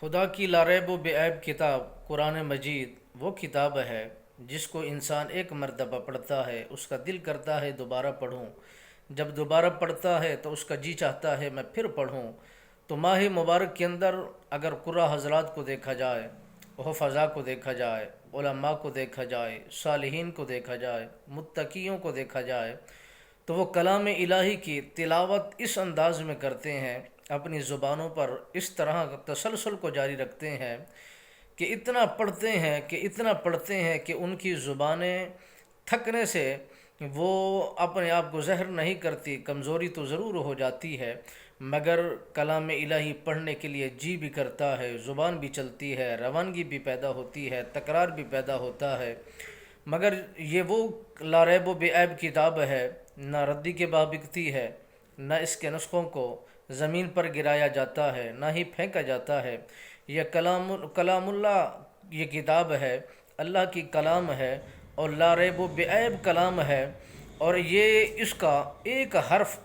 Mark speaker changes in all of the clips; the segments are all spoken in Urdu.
Speaker 1: خدا کی لاریب و بے عیب کتاب قرآن مجید وہ کتاب ہے جس کو انسان ایک مرتبہ پڑھتا ہے اس کا دل کرتا ہے دوبارہ پڑھوں، جب دوبارہ پڑھتا ہے تو اس کا جی چاہتا ہے میں پھر پڑھوں۔ تو ماہ مبارک کے اندر اگر قرآن حضرات کو دیکھا جائے، حفظاء کو دیکھا جائے، علماء کو دیکھا جائے، صالحین کو دیکھا جائے، متقیوں کو دیکھا جائے، تو وہ کلام الہی کی تلاوت اس انداز میں کرتے ہیں، اپنی زبانوں پر اس طرح تسلسل کو جاری رکھتے ہیں کہ اتنا پڑھتے ہیں کہ ان کی زبانیں تھکنے سے وہ اپنے آپ کو ظاہر نہیں کرتی، کمزوری تو ضرور ہو جاتی ہے، مگر کلام الہی پڑھنے کے لیے جی بھی کرتا ہے، زبان بھی چلتی ہے، روانگی بھی پیدا ہوتی ہے، تکرار بھی پیدا ہوتا ہے۔ مگر یہ وہ لاریب و بے عیب کتاب ہے، نہ ردی کے بابکتی ہے، نہ اس کے نسخوں کو زمین پر گرایا جاتا ہے، نہ ہی پھینکا جاتا ہے۔ یہ کلام اللہ، یہ کتاب ہے، اللہ کی کلام ہے، اور لاریب و بے عیب کلام ہے، اور یہ اس کا ایک حرف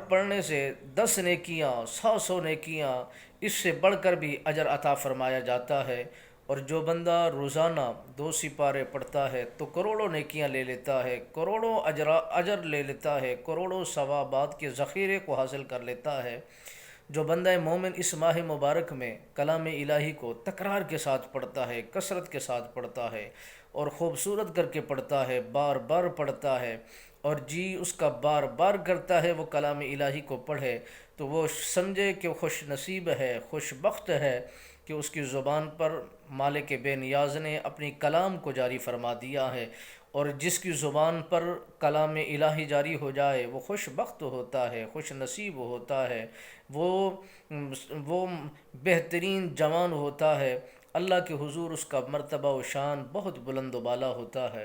Speaker 1: پڑھنے سے 10 نیکیاں، 100 نیکیاں، اس سے بڑھ کر بھی اجر عطا فرمایا جاتا ہے۔ اور جو بندہ روزانہ 2 سپارے پڑھتا ہے تو کروڑوں نیکیاں لے لیتا ہے، کروڑوں اجر لے لیتا ہے، کروڑوں ثوابات کے ذخیرے کو حاصل کر لیتا ہے۔ جو بندہ مومن اس ماہ مبارک میں کلام الہی کو تکرار کے ساتھ پڑھتا ہے، کثرت کے ساتھ پڑھتا ہے، اور خوبصورت کر کے پڑھتا ہے، بار بار پڑھتا ہے، اور جی اس کا بار بار کرتا ہے وہ کلام الہی کو پڑھے، تو وہ سمجھے کہ خوش نصیب ہے، خوش بخت ہے کہ اس کی زبان پر مالک بے نیاز نے اپنی کلام کو جاری فرما دیا ہے۔ اور جس کی زبان پر کلام الہی جاری ہو جائے وہ خوش بخت ہوتا ہے، خوش نصیب ہوتا ہے، وہ بہترین جوان ہوتا ہے، اللہ کے حضور اس کا مرتبہ و شان بہت بلند و بالا ہوتا ہے۔